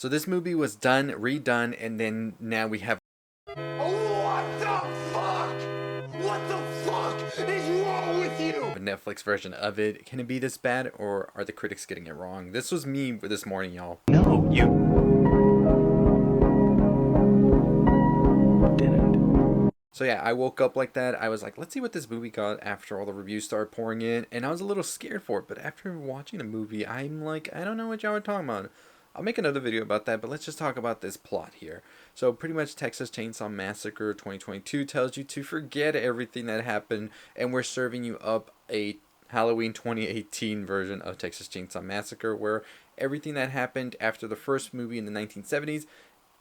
So this movie was done, redone, and then now we have What the fuck? What the fuck is wrong with you? a Netflix version of it. Can it be this bad, or are the critics getting it wrong? This was me this morning, y'all. No, you didn't. So yeah, I woke up like that. I was like, let's see what this movie got after all the reviews started pouring in. And I was a little scared for it. But after watching the movie, I'm like, I don't know what y'all are talking about. I'll make another video about that, but let's just talk about this plot here. So pretty much Texas Chainsaw Massacre 2022 tells you to forget everything that happened, and we're serving you up a Halloween 2018 version of Texas Chainsaw Massacre where everything that happened after the first movie in the 1970s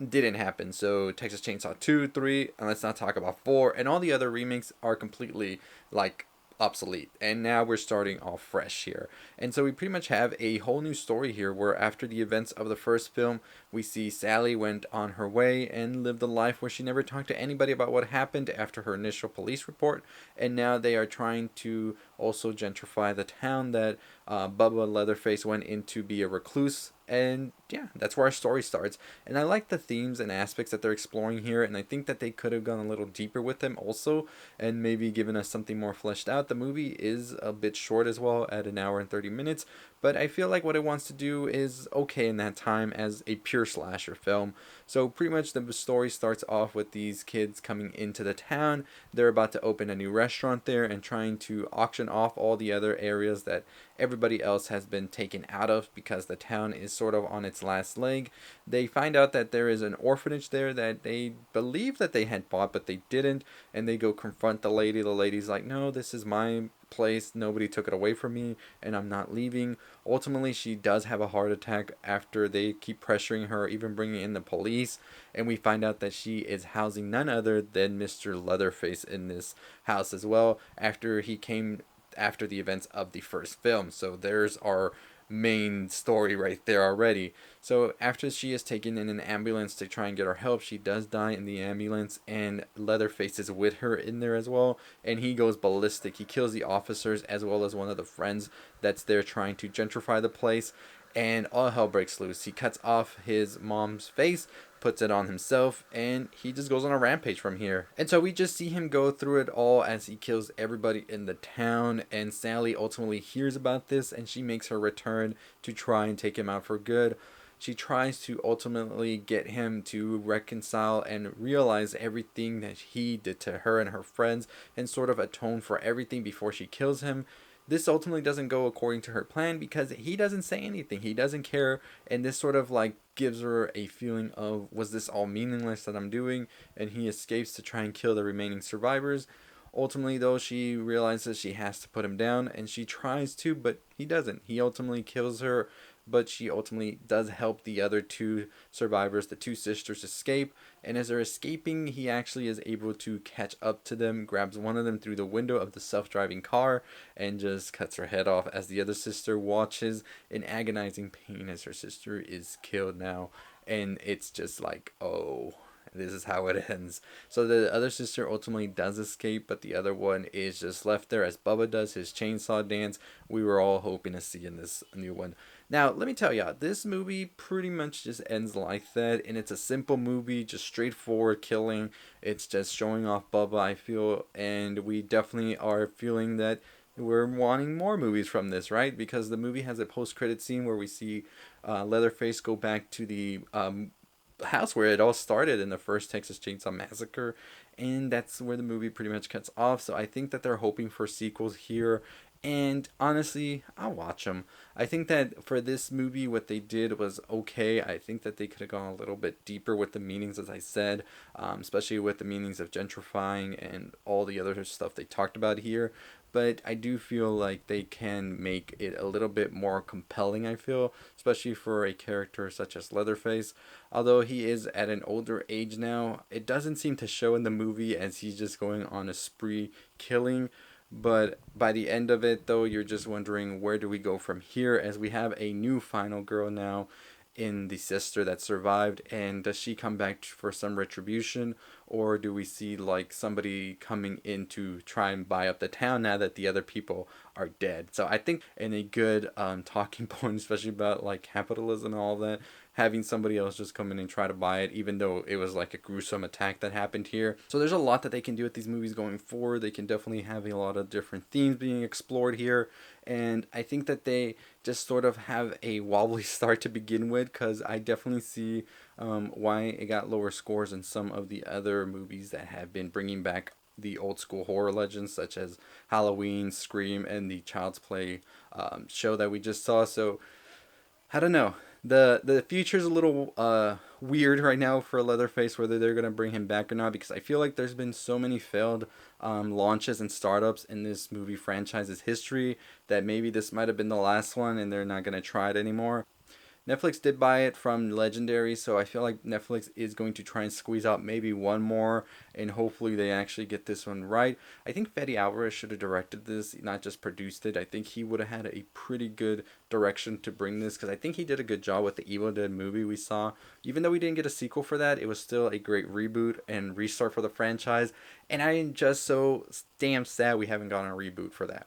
didn't happen. So Texas Chainsaw 2, 3, and let's not talk about 4, and all the other remakes are completely like obsolete. And now we're starting off fresh here. And so we pretty much have a whole new story here where after the events of the first film, we see Sally went on her way and lived a life where she never talked to anybody about what happened after her initial police report. And now they are trying to also gentrify the town that Bubba Leatherface went in to be a recluse. And yeah, that's where our story starts. And I like the themes and aspects that they're exploring here, and I think that they could have gone a little deeper with them also, and maybe given us something more fleshed out. The movie is a bit short as well, at an hour and 30 minutes, but I feel like what it wants to do is okay in that time as a pure slasher film. So pretty much the story starts off with these kids coming into the town. They're about to open a new restaurant there and trying to auction off all the other areas that everybody else has been taken out of because the town is sort of on its last leg. They find out that there is an orphanage there that they believe that they had bought, but they didn't, and they go confront the lady. The lady's like, no, this is my place, nobody took it away from me, and I'm not leaving. Ultimately, she does have a heart attack after they keep pressuring her, even bringing in the police, and we find out that she is housing none other than Mr. Leatherface in this house as well, after he came after the events of the first film. So there's our main story right there already. So after she is taken in an ambulance to try and get her help, she does die in the ambulance, and Leatherface is with her in there as well, and he goes ballistic. He kills the officers as well as one of the friends that's there trying to gentrify the place, and all hell breaks loose. He cuts off his mom's face, puts it on himself, and he just goes on a rampage from here. And so we just see him go through it all as he kills everybody in the town, and Sally ultimately hears about this and she makes her return to try and take him out for good. She tries to ultimately get him to reconcile and realize everything that he did to her and her friends and sort of atone for everything before she kills him. This ultimately doesn't go according to her plan because he doesn't say anything. He doesn't care, and this sort of like gives her a feeling of, was this all meaningless that I'm doing? And he escapes to try and kill the remaining survivors. Ultimately, though, she realizes she has to put him down, and she tries to, but he doesn't. He ultimately kills her, but she ultimately does help the other two survivors, the two sisters, escape. And as they're escaping, he actually is able to catch up to them, grabs one of them through the window of the self-driving car, and just cuts her head off as the other sister watches in agonizing pain as her sister is killed now. And it's just like, oh, this is how it ends. So the other sister ultimately does escape, but the other one is just left there as Bubba does his chainsaw dance we were all hoping to see in this new one. Now, let me tell y'all, this movie pretty much just ends like that, and it's a simple movie, just straightforward killing. It's just showing off Bubba, I feel, and we definitely are feeling that we're wanting more movies from this, right? Because the movie has a post-credit scene where we see Leatherface go back to the house where it all started in the first Texas Chainsaw Massacre, and that's where the movie pretty much cuts off. So I think that they're hoping for sequels here, and honestly, I'll watch them. I think that for this movie, what they did was okay. I think that they could have gone a little bit deeper with the meanings, as I said, especially with the meanings of gentrifying and all the other stuff they talked about here. But I do feel like they can make it a little bit more compelling, I feel, especially for a character such as Leatherface. Although he is at an older age now, it doesn't seem to show in the movie as he's just going on a spree killing. But by the end of it, though, you're just wondering, where do we go from here, as we have a new final girl now in the sister that survived, and does she come back for some retribution, or do we see like somebody coming in to try and buy up the town now that the other people are dead? So I think in a good talking point, especially about like capitalism and all that, having somebody else just come in and try to buy it, even though it was like a gruesome attack that happened here. So there's a lot that they can do with these movies going forward. They can definitely have a lot of different themes being explored here, and I think that they just sort of have a wobbly start to begin with, because I definitely see why it got lower scores than some of the other movies that have been bringing back the old school horror legends, such as Halloween, Scream, and the Child's Play show that we just saw. So I don't know. The future's a little weird right now for Leatherface, whether they're gonna bring him back or not, because I feel like there's been so many failed launches and startups in this movie franchise's history that maybe this might have been the last one and they're not gonna try it anymore. Netflix did buy it from Legendary, so I feel like Netflix is going to try and squeeze out maybe one more, and hopefully they actually get this one right. I think Fede Alvarez should have directed this, not just produced it. I think he would have had a pretty good direction to bring this, because I think he did a good job with the Evil Dead movie we saw. Even though we didn't get a sequel for that, it was still a great reboot and restart for the franchise, and I am just so damn sad we haven't gotten a reboot for that.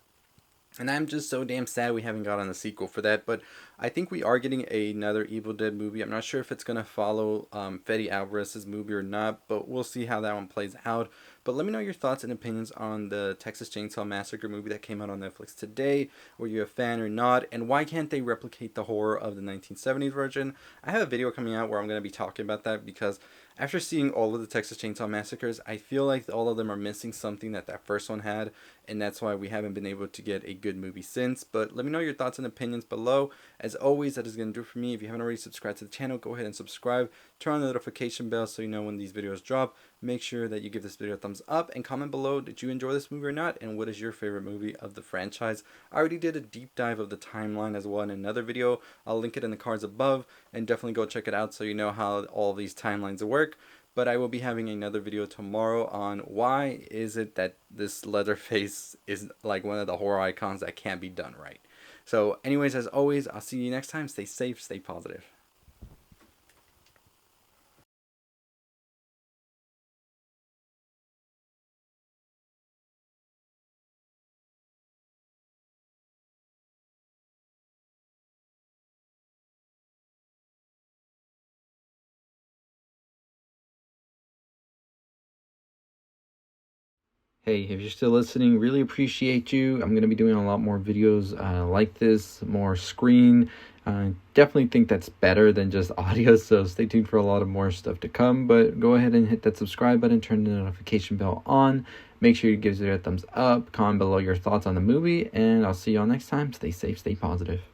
And I'm just so damn sad we haven't gotten a sequel for that. But I think we are getting another Evil Dead movie. I'm not sure if it's going to follow Fede Alvarez's movie or not, but we'll see how that one plays out. But let me know your thoughts and opinions on the Texas Chainsaw Massacre movie that came out on Netflix today. Were you a fan or not? And why can't they replicate the horror of the 1970s version? I have a video coming out where I'm going to be talking about that, because after seeing all of the Texas Chainsaw Massacres, I feel like all of them are missing something that first one had, and that's why we haven't been able to get a good movie since. But let me know your thoughts and opinions below. As always, that is going to do it for me. If you haven't already subscribed to the channel, go ahead and subscribe. Turn on the notification bell so you know when these videos drop. Make sure that you give this video a thumbs up and comment below, did you enjoy this movie or not, and what is your favorite movie of the franchise. I already did a deep dive of the timeline as well in another video. I'll link it in the cards above, and definitely go check it out so you know how all these timelines work. But I will be having another video tomorrow on why is it that this Leatherface is like one of the horror icons that can't be done right. So anyways, as always, I'll see you next time. Stay safe, stay positive. Hey, if you're still listening, really appreciate you. I'm going to be doing a lot more videos like this, more screen. Definitely think that's better than just audio, so stay tuned for a lot of more stuff to come. But go ahead and hit that subscribe button, turn the notification bell on. Make sure you give it a thumbs up, comment below your thoughts on the movie, and I'll see y'all next time. Stay safe, stay positive.